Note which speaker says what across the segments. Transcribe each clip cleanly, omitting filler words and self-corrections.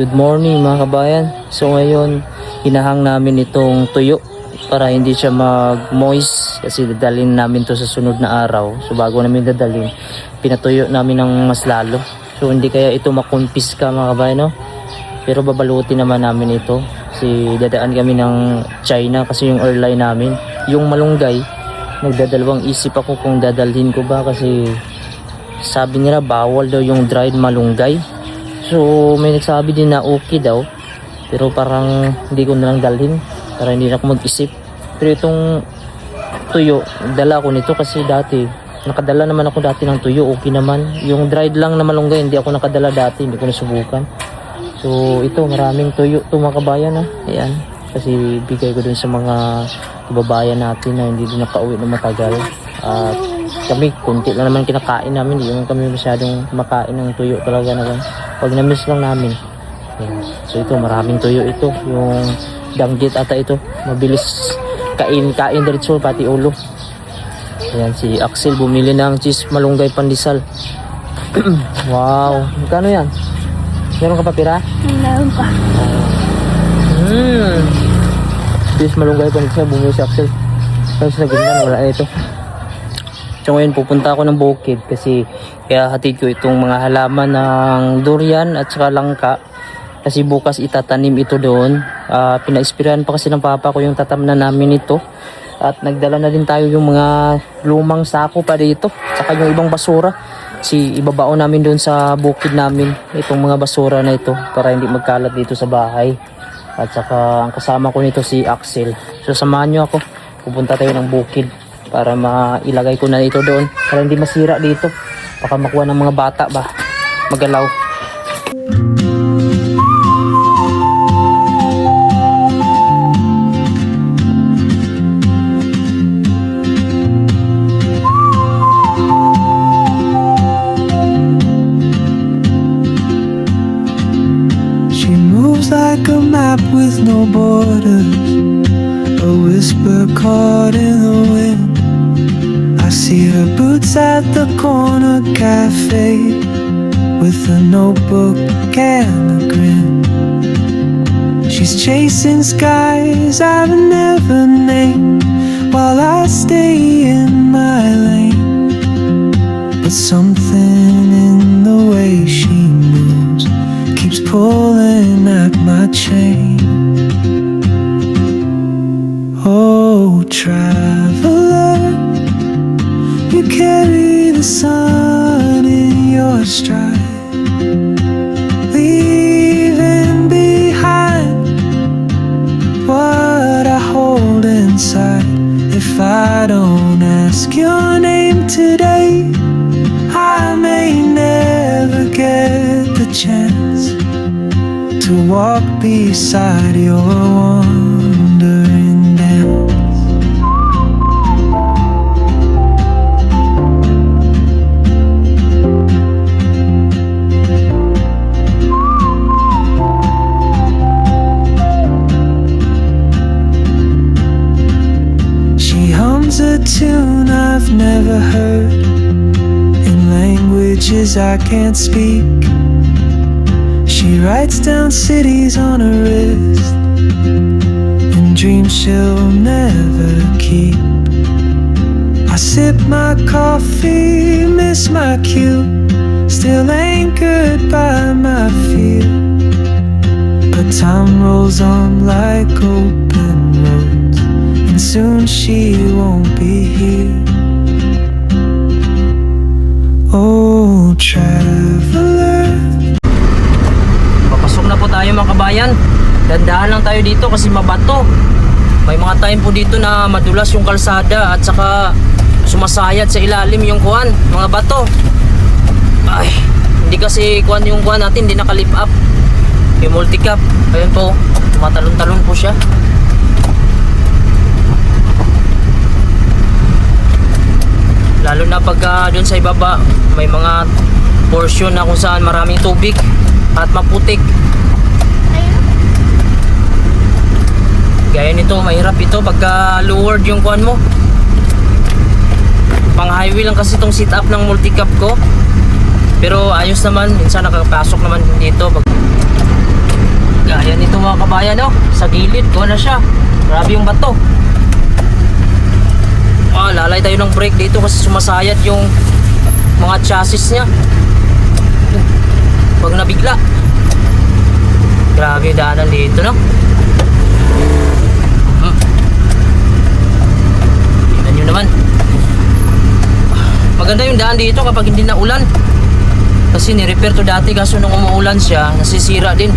Speaker 1: Good morning mga kabayan. So ngayon, hinahang namin itong tuyo para hindi siya mag-moist kasi dadalhin namin to sa sunod na araw. So bago namin dadalhin, pinatuyo namin ng mas lalo. So hindi kaya ito makumpis ka mga kabayan, no? Pero babalutin naman namin ito. Kasi dadaan kami ng China kasi yung airline namin. Yung malunggay, nagdadalawang isip ako kung dadalhin ko ba kasi sabi nila bawal daw yung dried malunggay. So may nagsabi din na okay daw, pero parang hindi ko nalang dalhin para hindi na ako mag-isip. Pero itong tuyo, dala ko nito kasi dati nakadala naman ako dati ng tuyo, okay naman. Yung dried lang na malunggay hindi ako nakadala dati, hindi ko nasubukan. So ito, maraming tuyo ito mga kabayan, ha? Ayan, kasi bigay ko dun sa mga kababayan natin na hindi din nakauwi na matagal. At kami, kunti lang naman kinakain namin, hindi naman kami masyadong makain ng tuyo talaga naman. Pag na-miss lang namin. Ayan. So ito, maraming tuyo ito. Yung danggit ata ito, mabilis kain diretso pati ulo. Ayan, si Axel bumili ng cheese malunggay pandesal. Wow, magkano yan? Meron ka pa pira?
Speaker 2: Meron pa.
Speaker 1: Cheese malunggay pandesal, bumili si Axel. Tapos sa ganda, wala na ito. So ngayon pupunta ako ng bukid kasi kaya hatid ko itong mga halaman ng durian at saka langka kasi bukas itatanim ito doon. Pina-inspirahan pa kasi ng papa ko yung tatamnan namin ito at nagdala na din tayo yung mga lumang sako pa dito saka yung ibang basura ibabao namin doon sa bukid namin itong mga basura na ito para hindi magkalat dito sa bahay. At saka ang kasama ko nito si Axel, so samahan nyo ako, pupunta tayo ng bukid para mailagay ko na ito doon para hindi masira dito, baka makuha ng mga bata ba magalaw.
Speaker 3: She moves like a map with no borders, a whisper caught in the wind. I see her boots at the corner cafe with a notebook and a grin. She's chasing skies I've never named while I stay in my lane. But something in the way she moves keeps pulling at my chain. Oh, traveler, you carry the sun in your stride, leaving behind what I hold inside. If I don't ask your name today, I may never get the chance to walk beside your wandering dance. She hums a tune I've never heard in languages I can't speak. She writes down cities on her wrist and dreams she'll never keep. I sip my coffee, miss my cue, still anchored by my fear. But time rolls on like open roads, and soon she won't be here. Oh, traveler.
Speaker 1: Papasok na po tayo mga kabayan. Dandahan lang tayo dito kasi mabato. May mga time po dito na madulas yung kalsada at saka sumasayad sa ilalim yung kuwan, mga bato. Ay, hindi kasi kuwan yung kuwan natin, hindi naka-lift up. Yung multicap, ayun po, tumatalon-talon po siya. Lalo na pag doon sa ibaba, may mga portion na kung saan maraming tubig at maputik. Gaya nito, mahirap ito pagka lowered yung kuwan mo. Pang highway lang kasi itong sit up ng multicap ko. Pero ayos naman, minsan nakapasok naman dito. mga kabayan, no? Sa gilid, ko na siya. Grabe yung bato. Lalay tayo ng brake dito kasi sumasayad yung mga chassis niya. Pag nabigla. Grabe yung daanan dito, no? Tingnan nyo naman. Maganda yung daan dito kapag hindi na ulan. Kasi ni-repair to dati kaso nung umuulan siya, nasisira din.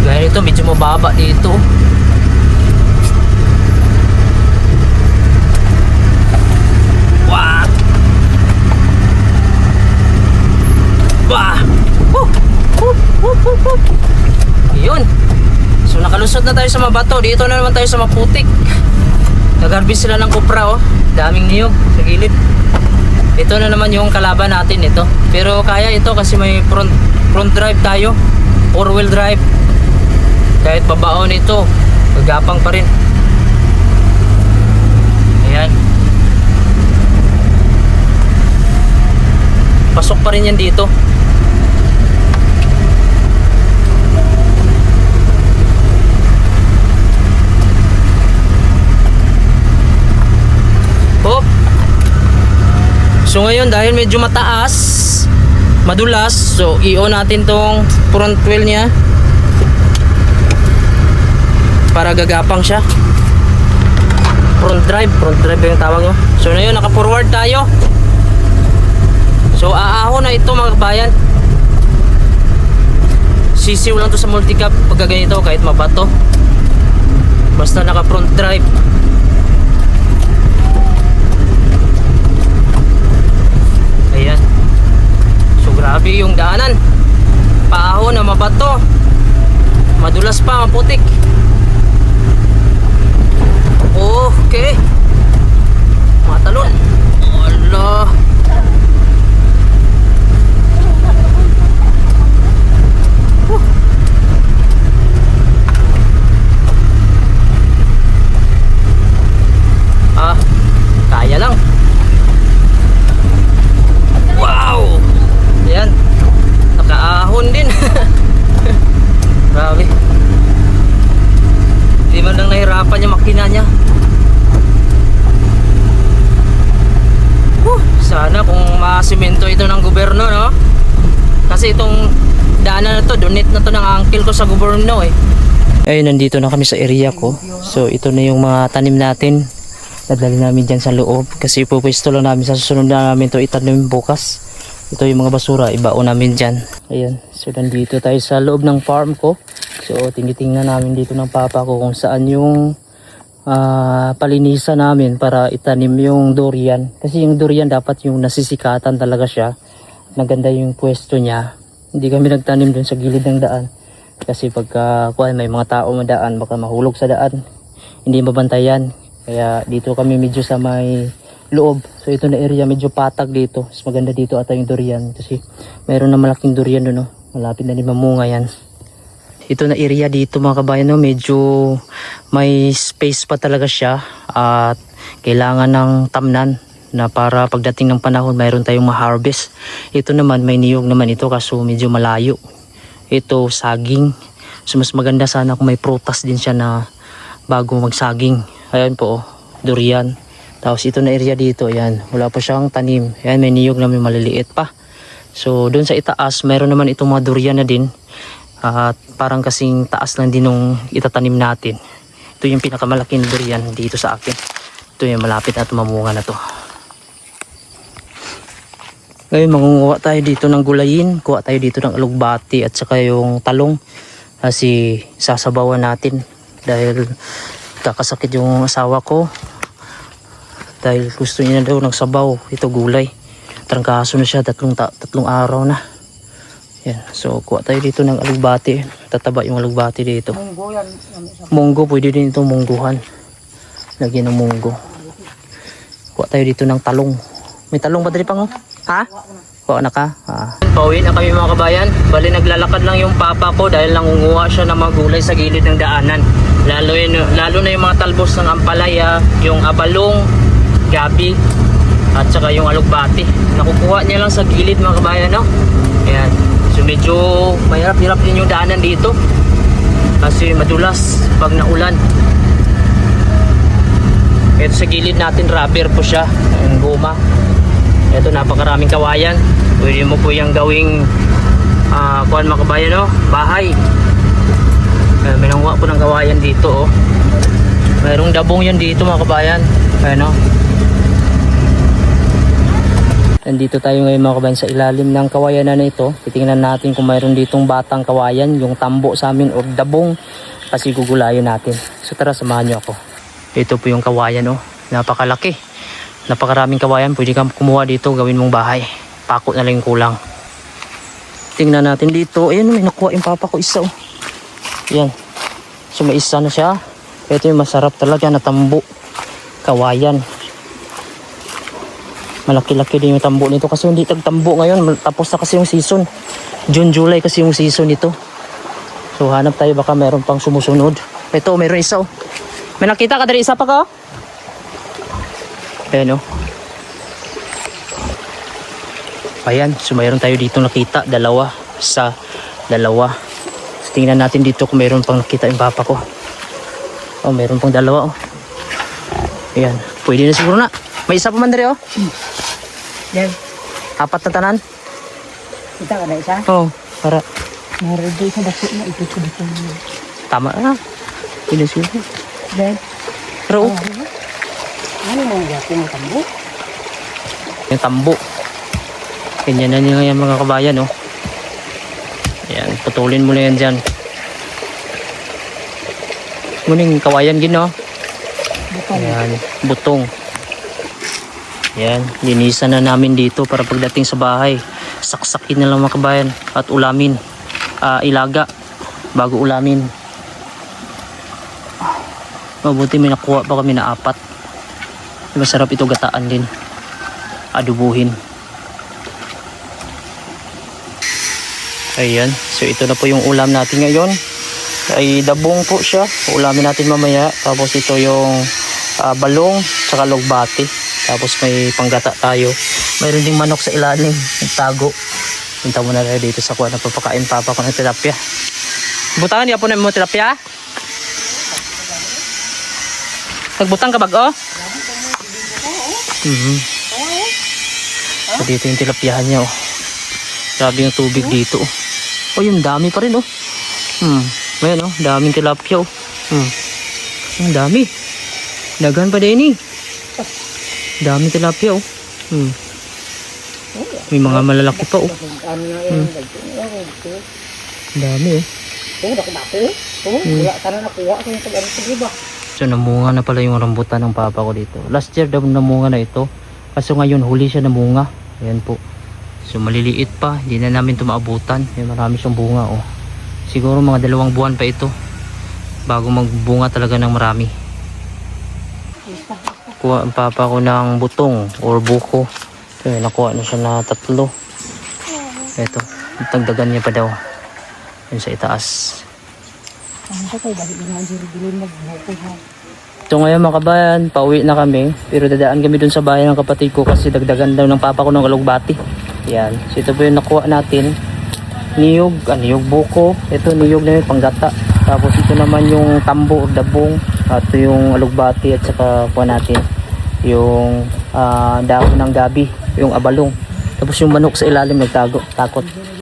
Speaker 1: Gaya nito, medyo mababa dito. Wow! Wow! Yun. So nakalusot na tayo sa mabato. Dito na naman tayo sa maputik. Nag-harvest sila ng kupra, oh. Daming niyog sa gilid. Ito na naman yung kalaban natin ito. Pero kaya ito kasi may front drive tayo. 4-wheel drive. Kahit babaon ito, gagapang pa rin. Ayan. Pasok pa rin yan dito. Hop. So ngayon dahil medyo mataas, madulas, so i-on natin tong front wheel niya para gagapang siya. Front drive yung tawag mo. So ngayon naka-forward tayo. So aahon na ito mga kabayan. Sisiw lang to sa multicap pag ganito kahit mabato. Basta naka-front drive. Ayan. So grabe yung daanan. Paahon na mabato. Madulas pa, maputik. Okay. Matalon. Allah. Kaya lang. Wow! Ayan. Nakaahon din. Grabe. Di man lang nahirapan yung makina niya. Sana kung masimento ito ng gobyerno, no? Kasi itong daanan na to, donate na to ng uncle ko sa gobyerno eh. Ayun, nandito na kami sa area ko. So ito na yung mga tanim natin. Nadali namin dyan sa loob kasi ipupwesto lang namin sa susunod na namin to itanim bukas. Ito yung mga basura, ibaon namin dyan. Ayan, so nandito tayo sa loob ng farm ko. So tingnan namin dito ng papa ko kung saan yung palinisan namin para itanim yung durian. Kasi yung durian dapat yung nasisikatan talaga siya. Maganda yung pwesto niya. Hindi kami nagtanim dun sa gilid ng daan. Kasi pagka may mga tao madaan, baka mahulog sa daan. Hindi mabantayan. Kaya dito kami medyo sa may loob. So ito na area medyo patag dito. Mas maganda dito ata yung durian. Kasi mayroon na malaking durian doon. No? Malapit na din mamunga yan. Ito na area dito mga kabayan. No? Medyo may space pa talaga siya. At kailangan ng tamnan. Na para pagdating ng panahon mayroon tayong ma-harvest. Ito naman may niyog naman ito. Kaso medyo malayo. Ito saging. So mas maganda sana kung may prutas din siya na bago magsaging. Ayan po, durian. Tapos ito na area dito, ayan. Wala pa siyang tanim. Ayan, may niyog na may maliliit pa. So, doon sa itaas, mayroon naman itong mga durian na din. At parang kasing taas lang din nung itatanim natin. Ito yung pinakamalaking durian dito sa akin. Ito yung malapit at mamunga na to. Ngayon, mangunguha tayo dito ng gulayin. Kuha tayo dito ng alugbati at saka yung talong. Kasi sasabawan natin. Dahil kakasakit yung asawa ko dahil gusto niya daw ng sabaw. Ito gulay, trangkaso na siya, tatlong araw na. Yan. So kuha tayo dito ng alugbati. Tataba yung alugbati dito. Munggo, pwede din itong mungguhan. Lagyan ng munggo. Kuha tayo dito ng talong. May talong ba dali pang? Ha? Kuha na ka? Pauwi na kami mga kabayan. Bali naglalakad lang yung papa ko dahil nangunguha siya ng mga gulay sa gilid ng daanan. Lalo na yung mga talbos ng ampalaya, yung abalong, gabi, at saka yung alugbati. Nakukuha niya lang sa gilid mga kabayan, no? Ayan. So medyo mahirap-hirap din yung daanan dito. Kasi madulas pag naulan. Ito sa gilid natin, rubber po siya, ang goma. Ito, napakaraming kawayan. Pwede mo po yung gawing kuhan mga kabayan, no? Bahay. May nanguha po ng kawayan dito, oh. Mayroong dabong yan dito mga kabayan. Ayan, oh. Nandito tayo ngayon mga kabayan sa ilalim ng kawayan na ito. Titingnan natin kung mayroon ditong batang kawayan, yung tambo sa amin o dabong, kasi gugulayan natin. So tara, samahan nyo ako. Ito po yung kawayan, oh. Napakalaki. Napakaraming kawayan. Pwede kang kumuha dito, gawin mong bahay. Pako na lang yung kulang. Tingnan natin dito. Ayan, may nakuha yung papa ko isa, oh. Ayan. So may isa na siya. Ito yung masarap talaga na tambo. Kawayan. Malaki-laki din yung tambo nito kasi hindi tagtambo ngayon. Tapos na kasi yung season. June, July kasi yung season nito. So hanap tayo, baka meron pang sumusunod. Ito, meron isa, oh. May nakita ka dari isa pa ka, oh. Ayan, oh. Ayan, so mayroon tayo dito nakita. Dalawa. Sa dalawa. So, tingnan natin dito kung mayroon pang nakita yung papa ko. Oh, mayroon pang dalawa, oh. Ayan, pwede na siguro na. May isa pa man dari, oh.
Speaker 2: Yan.
Speaker 1: Apat na tanan.
Speaker 2: Kita ka na isa?
Speaker 1: Oh, para
Speaker 2: Meron din sa dako na ito ko dito.
Speaker 1: tama na. Pwede siguro.
Speaker 2: Then,
Speaker 1: Pero, oh,
Speaker 2: ano mga gato mo tambo?
Speaker 1: yung tambo. Ganyan na nyo ngayon mga kabayan, oh. Ayan, putulin mo na yan dyan. Muning kawayan gin, oh.
Speaker 2: Butong.
Speaker 1: Ayan, butong. Ayan, linisan na namin dito para pagdating sa bahay, saksakin na lang mga kabayan at ulamin. Ilaga bago ulamin. Mabuti may nakuha pa kami na 4. Masarap ito gataan din. Adubuhin. Ayan, so ito na po yung ulam natin ngayon. Ay dabong po siya. Ulamin natin mamaya. Tapos ito yung balong tsaka logbati. Tapos may panggata tayo. Mayroon ding manok sa ilalim. Nagtago. Punta muna tayo dito sa kuha. Nagpapakain papa ko ng tilapia. Butangan niya po na mo tilapia. Nagbutang ka bago? So dito yung tilapiahan niya, oh. Grabe yung tubig dito, oh. Oh, yung dami pa rin, oh. Ayan, oh, daming tilapia, oh. Ang dami. Dagan pa din, eh. Dami tilapia, oh. May mga malalaki pa, oh. Dami, oh.
Speaker 2: Wala ka na nakuha kung pag-ano sa iba.
Speaker 1: So namunga na pala yung rambutan ng papa ko dito. Last year daw namunga na ito. Kaso ngayon huli siya namunga. Ayan po. So maliliit pa. Hindi na namin ito maabutan. May marami siyang bunga, oh. Siguro mga 2 buwan pa ito bago magbunga talaga ng marami. Kuha ang papa ko ng butong or buko. So nakuha na siya na 3. Ito. Tagdagan niya pa daw. Yun sa itaas.
Speaker 2: Ano ka tayo? Dahil nga ang bilin mag-buko ha.
Speaker 1: So ngayon mga kabayan, pauwi na kami. Pero dadaan kami dun sa bahay ng kapatid ko kasi dagdagan daw ng papa ko ng alugbati. Yan. So ito po yung nakuha natin. Niyog, niyog buko. Ito niyog na yung panggata. Tapos ito naman yung tambo o dabong. Ito yung alugbati at saka po natin yung dahon ng gabi, yung abalong. Tapos yung manok sa ilalim nagtago, takot.